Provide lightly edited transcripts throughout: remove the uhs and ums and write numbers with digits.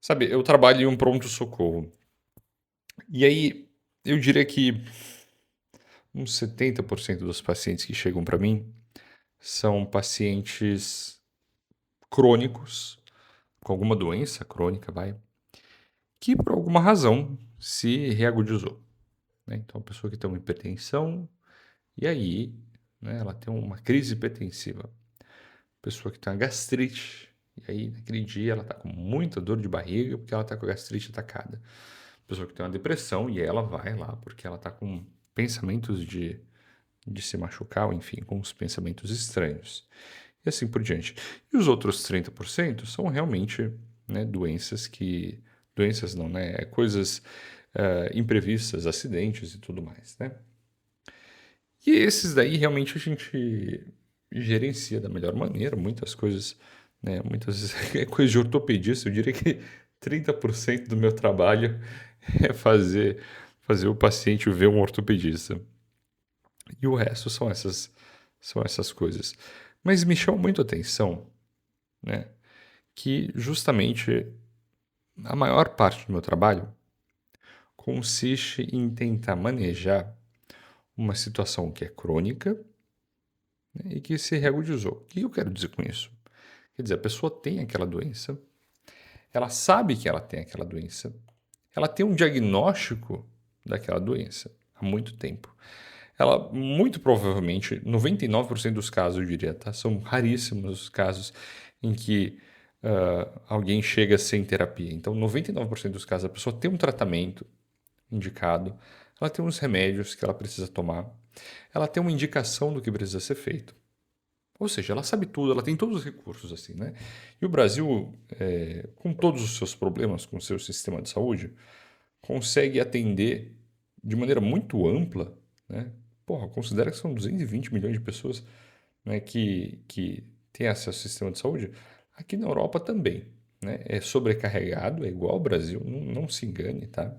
Sabe, eu trabalho em um pronto-socorro. E aí, eu diria que uns 70% dos pacientes que chegam para mim são pacientes crônicos, com alguma doença crônica, que por alguma razão se reagudizou, né. Então, a pessoa que tem uma hipertensão, e aí, né, ela tem uma crise hipertensiva. Pessoa que tem uma gastrite, e aí naquele dia ela está com muita dor de barriga porque ela está com a gastrite atacada. Pessoa que tem uma depressão e ela vai lá porque ela está com pensamentos de se machucar, ou enfim, com os pensamentos estranhos. E assim por diante. E os outros 30% são realmente, né, doenças não, né? Coisas imprevistas, acidentes e tudo mais, né? E esses daí realmente a gente gerencia da melhor maneira, muitas coisas, né, muitas é coisa de ortopedista, eu diria que 30% do meu trabalho é fazer o paciente ver um ortopedista. E o resto são essas coisas. Mas me chama muito a atenção, né, que justamente a maior parte do meu trabalho consiste em tentar manejar uma situação que é crônica, né, e que se reagudizou. O que eu quero dizer com isso? Quer dizer, a pessoa tem aquela doença, ela sabe que ela tem aquela doença, ela tem um diagnóstico daquela doença há muito tempo. Ela, muito provavelmente, 99% dos casos, eu diria, tá? São raríssimos os casos em que alguém chega sem terapia. Então, 99% dos casos, a pessoa tem um tratamento indicado, ela tem uns remédios que ela precisa tomar, ela tem uma indicação do que precisa ser feito. Ou seja, ela sabe tudo, ela tem todos os recursos, assim, né? E o Brasil, com todos os seus problemas com o seu sistema de saúde, consegue atender de maneira muito ampla, né? Porra, considera que são 220 milhões de pessoas, né, que têm acesso ao sistema de saúde. Aqui na Europa também, né? É sobrecarregado, é igual ao Brasil, não se engane, tá?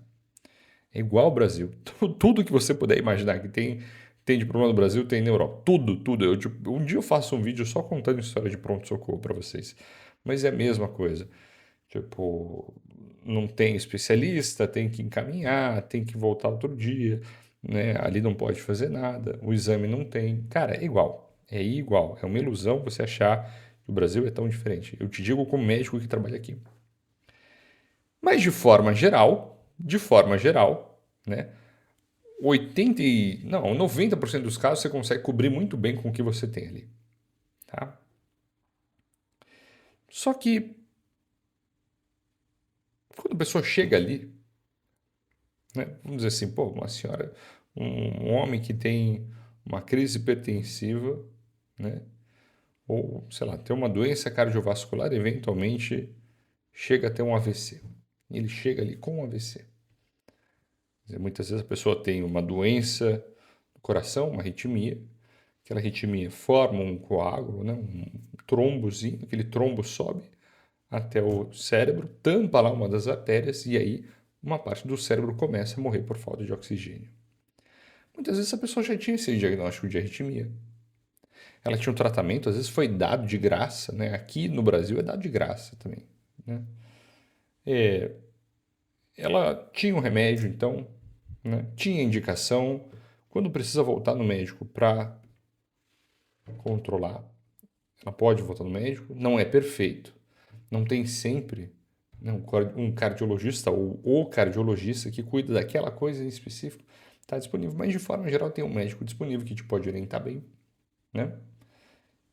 É igual ao Brasil. Tudo que você puder imaginar que tem de problema no Brasil, tem na Europa. Tudo, tudo. Tipo, um dia eu faço um vídeo só contando história de pronto-socorro para vocês. Mas é a mesma coisa. Tipo, não tem especialista, tem que encaminhar, tem que voltar outro dia, né? Ali não pode fazer nada, o exame não tem. Cara, é igual. É igual. É uma ilusão você achar que o Brasil é tão diferente. Eu te digo como médico que trabalha aqui. Mas de forma geral, né? 90% dos casos você consegue cobrir muito bem com o que você tem ali, tá? Só que quando a pessoa chega ali, né, vamos dizer assim, pô, uma senhora, um homem que tem uma crise hipertensiva, né, ou, sei lá, tem uma doença cardiovascular, eventualmente chega a ter um AVC. Ele chega ali com um AVC. Quer dizer, muitas vezes a pessoa tem uma doença do coração, uma arritmia, aquela arritmia forma um coágulo, né, um trombozinho, aquele trombo sobe até o cérebro, tampa lá uma das artérias e aí uma parte do cérebro começa a morrer por falta de oxigênio. Muitas vezes a pessoa já tinha esse diagnóstico de arritmia. Ela tinha um tratamento, às vezes foi dado de graça, né? Aqui no Brasil é dado de graça também, né? Ela tinha um remédio, então, né? Tinha indicação. Quando precisa voltar no médico para controlar, ela pode voltar no médico. Não é perfeito. Não tem sempre, né, um cardiologista ou o cardiologista que cuida daquela coisa em específico está disponível. Mas de forma geral tem um médico disponível que te pode orientar bem, né?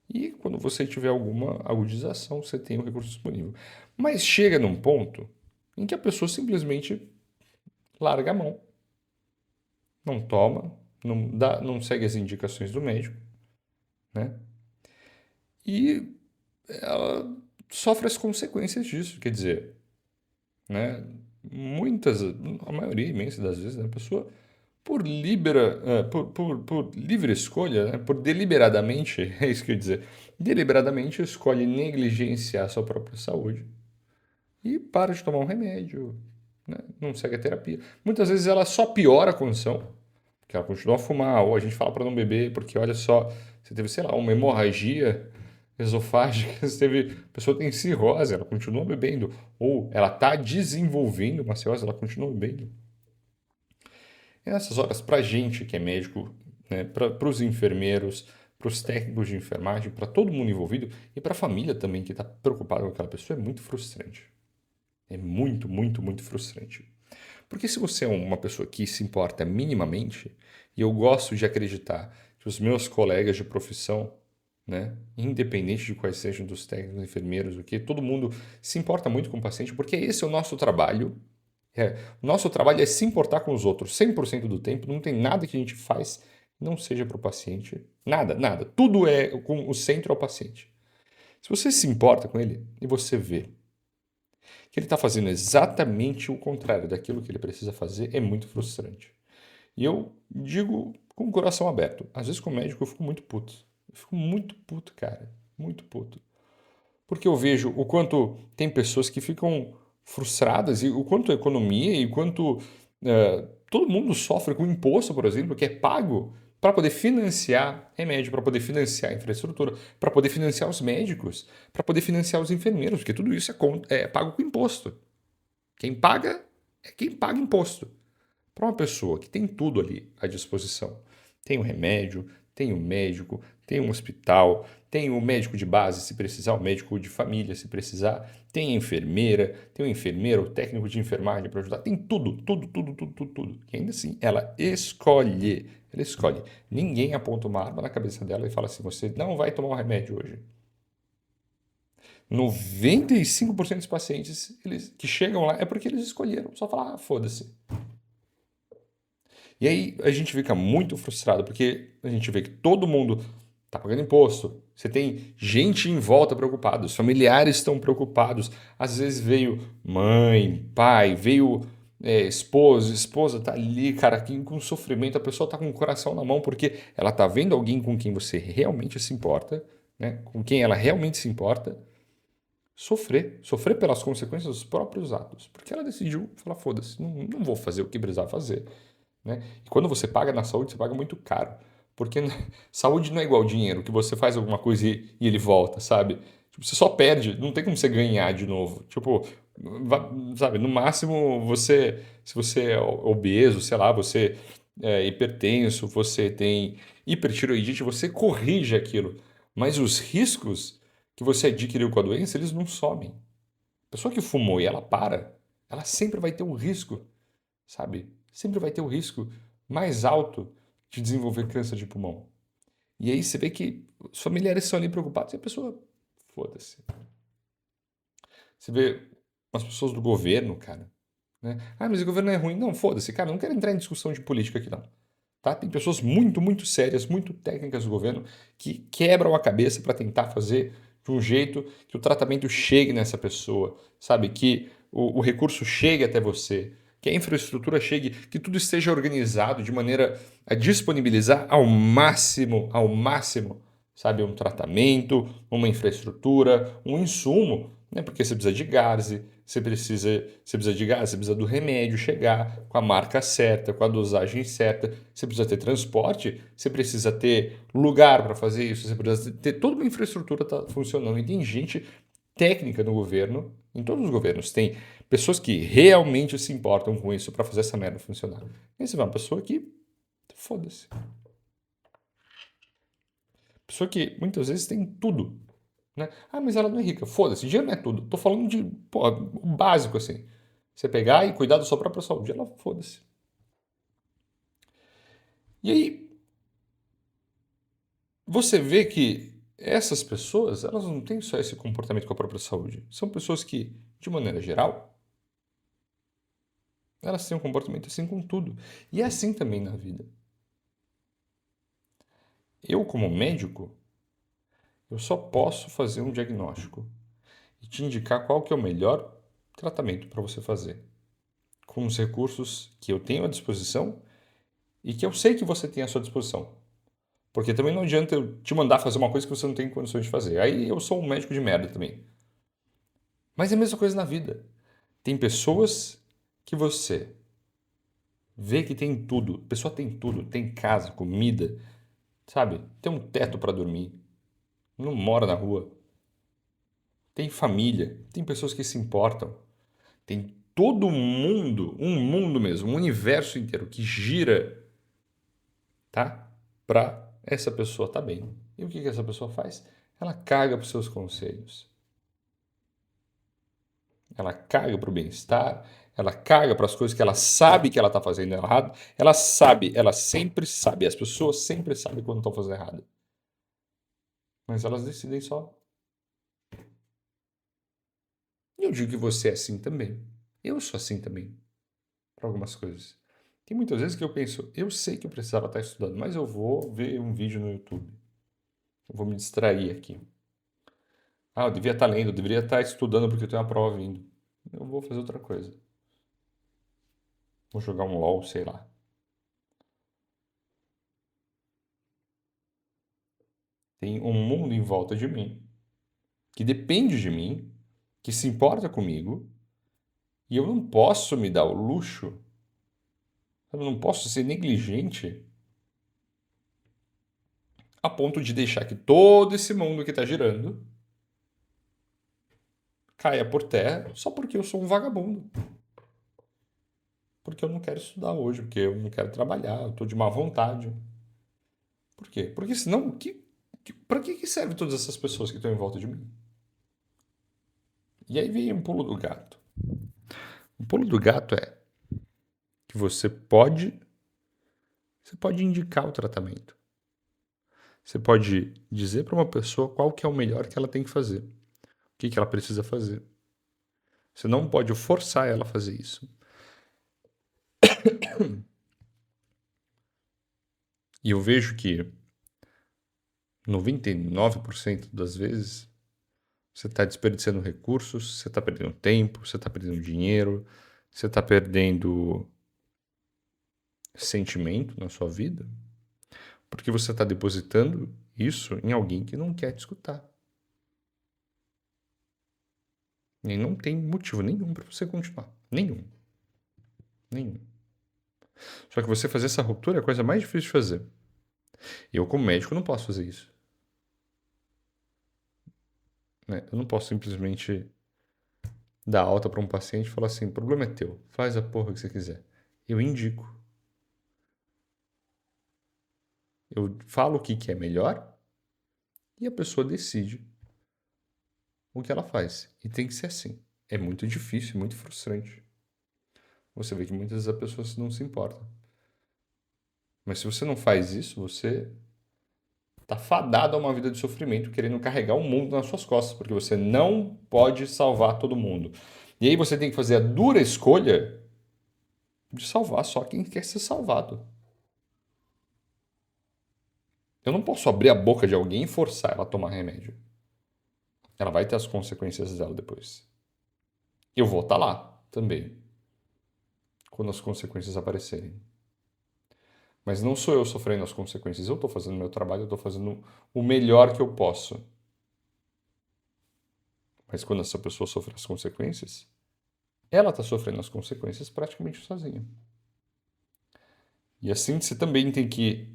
E quando você tiver alguma agudização, você tem o recurso disponível. Mas chega num ponto em que a pessoa simplesmente larga a mão, não toma, não segue as indicações do médico, né? E ela sofre as consequências disso. Quer dizer, né? A maioria imensa das vezes, né, a pessoa, por livre escolha, né, por deliberadamente, é isso que eu ia dizer, deliberadamente escolhe negligenciar a sua própria saúde e para de tomar um remédio, né, não segue a terapia. Muitas vezes ela só piora a condição, porque ela continua a fumar, ou a gente fala para não beber, porque olha só, você teve, sei lá, uma hemorragia, esofágicas, a pessoa tem cirrose, ela continua bebendo. Ou ela está desenvolvendo uma cirrose, ela continua bebendo. E nessas horas, para a gente que é médico, né, para os enfermeiros, para os técnicos de enfermagem, para todo mundo envolvido e para a família também que está preocupada com aquela pessoa, é muito frustrante. É muito, muito, muito frustrante. Porque se você é uma pessoa que se importa minimamente, e eu gosto de acreditar que os meus colegas de profissão, né, independente de quais sejam dos técnicos, enfermeiros, o que, todo mundo se importa muito com o paciente, porque esse é o nosso trabalho. O nosso trabalho é se importar com os outros 100% do tempo, não tem nada que a gente faz que não seja para o paciente. Nada, nada. Tudo é com o centro ao paciente. Se você se importa com ele e você vê que ele está fazendo exatamente o contrário daquilo que ele precisa fazer, é muito frustrante. E eu digo com o coração aberto. Às vezes, como médico, eu fico muito puto. Eu fico muito puto, cara. Muito puto. Porque eu vejo o quanto tem pessoas que ficam frustradas e o quanto a economia e o quanto todo mundo sofre com imposto, por exemplo, que é pago para poder financiar remédio, para poder financiar a infraestrutura, para poder financiar os médicos, para poder financiar os enfermeiros, porque tudo isso é pago com imposto. Quem paga é quem paga imposto. Para uma pessoa que tem tudo ali à disposição, tem o remédio, tem o médico, tem um hospital, tem o médico de base se precisar, o médico de família se precisar, tem a enfermeira, tem o enfermeiro, o técnico de enfermagem para ajudar, tem tudo, tudo, tudo, tudo, tudo, tudo. E ainda assim, ela escolhe. Ninguém aponta uma arma na cabeça dela e fala assim: você não vai tomar um remédio hoje. 95% dos pacientes que chegam lá é porque eles escolheram. Só falar, ah, foda-se. E aí a gente fica muito frustrado porque a gente vê que todo mundo está pagando imposto. Você tem gente em volta preocupada, os familiares estão preocupados. Às vezes veio mãe, pai, veio esposa está ali, cara, aqui com sofrimento. A pessoa está com o coração na mão porque ela está vendo alguém com quem você realmente se importa, né? Com quem ela realmente se importa, sofrer pelas consequências dos próprios atos. Porque ela decidiu falar: foda-se, não vou fazer o que precisava fazer. Né? E quando você paga na saúde, você paga muito caro. Porque saúde não é igual dinheiro, que você faz alguma coisa e ele volta, sabe? Tipo, você só perde, não tem como você ganhar de novo. Tipo, sabe, no máximo se você é obeso, sei lá, você é hipertenso, você tem hipertiroidite, você corrige aquilo. Mas os riscos que você adquiriu com a doença, eles não somem. A pessoa que fumou e ela para, ela sempre vai ter um risco, sabe? Sempre vai ter o risco mais alto de desenvolver câncer de pulmão. E aí você vê que os familiares estão ali preocupados e a pessoa, foda-se. Você vê as pessoas do governo, cara, né? Ah, mas o governo é ruim. Não, foda-se, cara, não quero entrar em discussão de política aqui, não. Tá? Tem pessoas muito, muito sérias, muito técnicas do governo que quebram a cabeça para tentar fazer de um jeito que o tratamento chegue nessa pessoa, sabe? Que o recurso chegue até você, que a infraestrutura chegue, que tudo esteja organizado de maneira a disponibilizar ao máximo, sabe? Um tratamento, uma infraestrutura, um insumo, né? Porque você precisa de gás, você precisa do remédio chegar com a marca certa, com a dosagem certa, você precisa ter transporte, você precisa ter lugar para fazer isso, você precisa ter toda uma infraestrutura tá funcionando. E tem gente técnica no governo, em todos os governos, tem pessoas que realmente se importam com isso para fazer essa merda funcionar. E você vê uma pessoa que, foda-se. Pessoa que muitas vezes tem tudo, né? Ah, mas ela não é rica. Foda-se, dinheiro não é tudo. Tô falando de, pô, o básico assim. Você pegar e cuidar da sua própria saúde, ela foda-se. E aí, você vê que essas pessoas, elas não têm só esse comportamento com a própria saúde. São pessoas que, de maneira geral, elas têm um comportamento assim com tudo. E é assim também na vida. Eu, como médico, eu só posso fazer um diagnóstico e te indicar qual que é o melhor tratamento para você fazer, com os recursos que eu tenho à disposição e que eu sei que você tem à sua disposição. Porque também não adianta eu te mandar fazer uma coisa que você não tem condições de fazer. Aí eu sou um médico de merda também. Mas é a mesma coisa na vida. Tem pessoas que você vê que tem tudo. A pessoa tem tudo. Tem casa, comida, sabe? Tem um teto para dormir. não mora na rua, tem família, tem pessoas que se importam, tem todo mundo, um mundo mesmo, um universo inteiro que gira, tá? Pra essa pessoa tá bem. E o que essa pessoa faz? Ela caga pros seus conselhos. Ela caga pro bem-estar, ela caga para as coisas que ela sabe que ela tá fazendo errado. Ela sabe, ela sempre sabe, as pessoas sempre sabem quando estão fazendo errado. Mas elas decidem só. E eu digo que você é assim também. Eu sou assim também, para algumas coisas. Tem muitas vezes que eu penso, eu sei que eu precisava estar estudando, mas eu vou ver um vídeo no YouTube. Eu vou me distrair aqui. Ah, eu devia estar lendo, eu deveria estar estudando porque eu tenho uma prova vindo. Eu vou fazer outra coisa. Vou jogar um LOL, sei lá. Tem um mundo em volta de mim, que depende de mim, que se importa comigo, e eu não posso me dar o luxo, eu não posso ser negligente a ponto de deixar que todo esse mundo que está girando caia por terra só porque eu sou um vagabundo. Porque eu não quero estudar hoje, porque eu não quero trabalhar, eu estou de má vontade. Por quê? Porque senão, para que servem todas essas pessoas que estão em volta de mim? E aí vem um pulo do gato. O pulo do gato é que você pode indicar o tratamento. Você pode dizer para uma pessoa qual que é o melhor que ela tem que fazer, o que ela precisa fazer. Você não pode forçar ela a fazer isso. E eu vejo que 99% das vezes você está desperdiçando recursos, você está perdendo tempo, você está perdendo dinheiro, você está perdendo sentimento na sua vida, porque você está depositando isso em alguém que não quer te escutar. E não tem motivo nenhum para você continuar. Nenhum. Nenhum. Só que você fazer essa ruptura é a coisa mais difícil de fazer. Eu, como médico, não posso fazer isso. Né? Eu não posso simplesmente dar alta para um paciente e falar assim: o problema é teu, faz a porra que você quiser. Eu indico. Eu falo o que é melhor e a pessoa decide o que ela faz. E tem que ser assim. É muito difícil, muito frustrante. Você vê que muitas vezes a pessoa não se importa. Mas se você não faz isso, você está fadado a uma vida de sofrimento, querendo carregar o mundo nas suas costas, porque você não pode salvar todo mundo. E aí você tem que fazer a dura escolha de salvar só quem quer ser salvado. Eu não posso abrir a boca de alguém e forçar ela a tomar remédio. Ela vai ter as consequências dela depois. Eu vou estar lá também, quando as consequências aparecerem. Mas não sou eu sofrendo as consequências. Eu estou fazendo meu trabalho, eu estou fazendo o melhor que eu posso. Mas quando essa pessoa sofre as consequências, ela está sofrendo as consequências praticamente sozinha. E assim você também tem que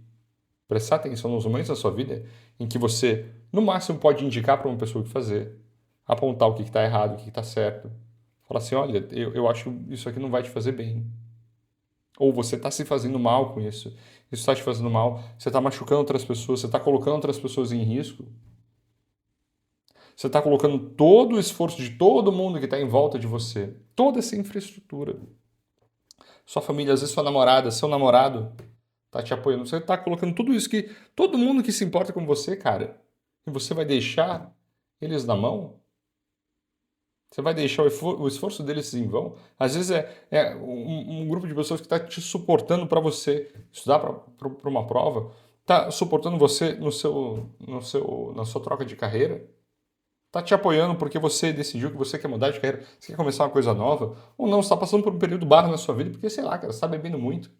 prestar atenção nos momentos da sua vida em que você, no máximo, pode indicar para uma pessoa o que fazer, apontar o que está errado, o que está certo. Falar assim: olha, eu acho que isso aqui não vai te fazer bem. Ou você está se fazendo mal com isso. Isso está te fazendo mal. Você está machucando outras pessoas, você está colocando outras pessoas em risco. Você está colocando todo o esforço de todo mundo que está em volta de você, toda essa infraestrutura. Sua família, às vezes sua namorada, seu namorado tá te apoiando. Você está colocando tudo isso que todo mundo que se importa com você, cara, e você vai deixar eles na mão? Você vai deixar o esforço deles em vão? Às vezes é um grupo de pessoas que está te suportando para você estudar para uma prova, está suportando você na sua troca de carreira, está te apoiando porque você decidiu que você quer mudar de carreira, você quer começar uma coisa nova, ou não, você está passando por um período barro na sua vida, porque sei lá, cara, você está bebendo muito,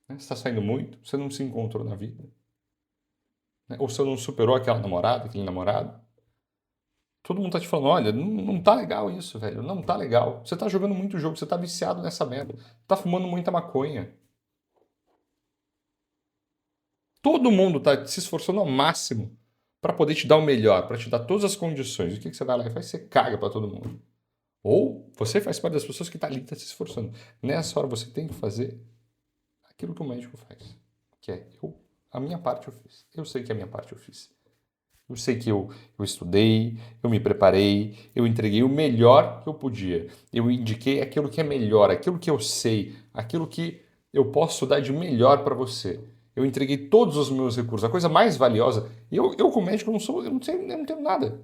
né? Você está saindo muito, você não se encontrou na vida, né? Ou você não superou aquela namorada, aquele namorado. Todo mundo tá te falando: olha, não tá legal isso, velho, não tá legal. Você tá jogando muito jogo, você tá viciado nessa merda, tá fumando muita maconha. Todo mundo tá se esforçando ao máximo para poder te dar o melhor, para te dar todas as condições. O que você vai lá e faz? Você caga para todo mundo. Ou você faz parte das pessoas que tá ali, tá se esforçando. Nessa hora você tem que fazer aquilo que o médico faz. Que é, a minha parte eu fiz. Eu sei que a minha parte eu fiz. Eu sei que eu estudei, eu me preparei, eu entreguei o melhor que eu podia. Eu indiquei aquilo que é melhor, aquilo que eu sei, aquilo que eu posso dar de melhor para você. Eu entreguei todos os meus recursos, a coisa mais valiosa. Eu como médico, eu não tenho nada.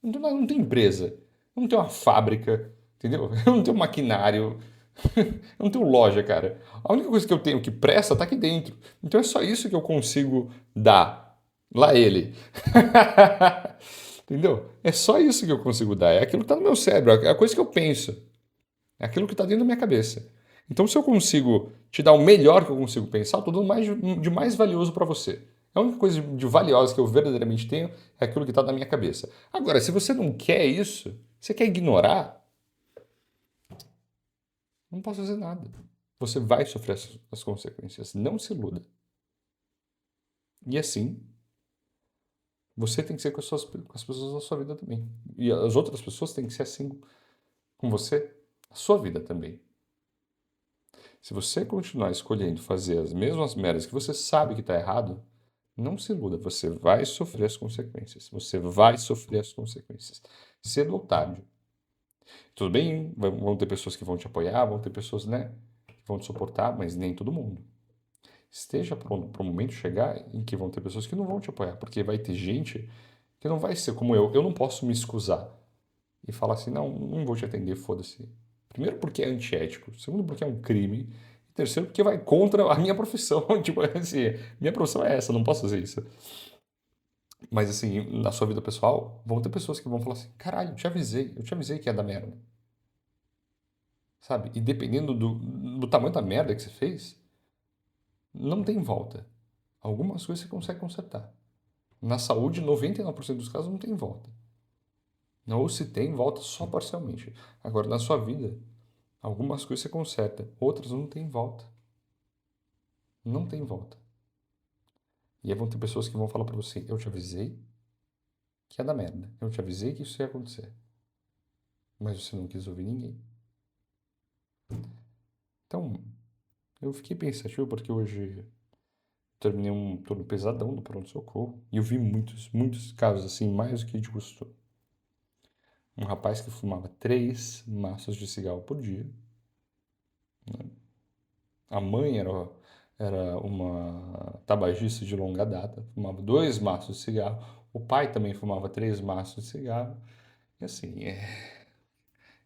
Eu não tenho empresa, eu não tenho uma fábrica, entendeu? Eu não tenho maquinário, eu não tenho loja, cara. A única coisa que eu tenho que presta tá aqui dentro. Então é só isso que eu consigo dar. Lá ele. Entendeu? É só isso que eu consigo dar. É aquilo que está no meu cérebro, é a coisa que eu penso. É aquilo que está dentro da minha cabeça. Então, se eu consigo te dar o melhor que eu consigo pensar, eu estou dando mais de mais valioso para você. A única coisa de valiosa que eu verdadeiramente tenho é aquilo que está na minha cabeça. Agora, se você não quer isso, você quer ignorar, não posso fazer nada. Você vai sofrer as consequências. Não se iluda. E assim, você tem que ser com as pessoas da sua vida também. E as outras pessoas têm que ser assim com você, a sua vida também. Se você continuar escolhendo fazer as mesmas merdas que você sabe que está errado, não se iluda, você vai sofrer as consequências. Você vai sofrer as consequências. Cedo ou tarde. Tudo bem, vão ter pessoas que vão te apoiar, vão ter pessoas, né, que vão te suportar, mas nem todo mundo. Esteja pronto para o momento chegar em que vão ter pessoas que não vão te apoiar, porque vai ter gente que não vai ser como eu. Eu não posso me excusar e falar assim, não, não vou te atender, foda-se. Primeiro porque é antiético, segundo porque é um crime, e terceiro porque vai contra a minha profissão. Tipo assim, minha profissão é essa, eu não posso fazer isso. Mas assim, na sua vida pessoal, vão ter pessoas que vão falar assim, caralho, eu te avisei que ia dar merda. Sabe? E dependendo do tamanho da merda que você fez, não tem volta. Algumas coisas você consegue consertar. Na saúde, 99% dos casos não tem volta. Ou se tem, volta só parcialmente. Agora, na sua vida, algumas coisas você conserta, outras não tem volta. Não tem volta. E aí vão ter pessoas que vão falar pra você: eu te avisei que ia dar merda. Eu te avisei que isso ia acontecer. Mas você não quis ouvir ninguém. Então, eu fiquei pensativo porque hoje terminei um turno pesadão do pronto-socorro e eu vi muitos casos assim, mais do que de costume. Um rapaz que fumava 3 maços de cigarro por dia. A mãe era uma tabagista de longa data, fumava 2 maços de cigarro. O pai também fumava 3 maços de cigarro. E assim,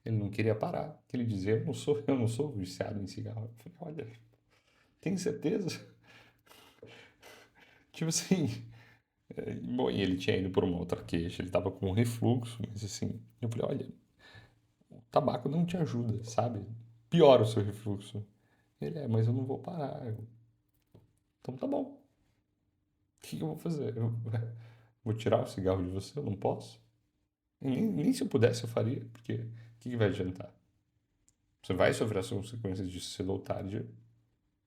ele não queria parar. Ele dizia, eu não sou viciado em cigarro. Eu falei, olha, tem certeza? Tipo assim, bom, e ele tinha ido por uma outra queixa, ele estava com refluxo, mas assim, eu falei, olha, o tabaco não te ajuda, sabe? Piora o seu refluxo. Ele, mas eu não vou parar. Então tá bom. O que eu vou fazer? Eu vou tirar o cigarro de você? Eu não posso? E nem se eu pudesse eu faria, porque o que vai adiantar? Você vai sofrer as consequências disso cedo ou tarde.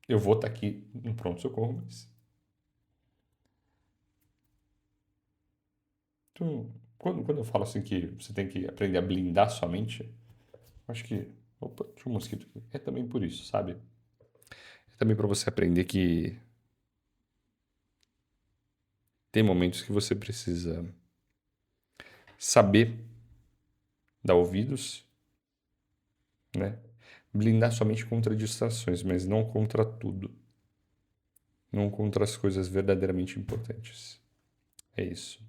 Eu vou estar aqui no pronto-socorro, mas. Então, quando eu falo assim que você tem que aprender a blindar sua mente, eu acho que. Opa, tinha um mosquito aqui. É também por isso, sabe? É também para você aprender que tem momentos que você precisa saber dar ouvidos, né? Blindar sua mente contra distrações, mas não contra tudo. Não contra as coisas verdadeiramente importantes. É isso.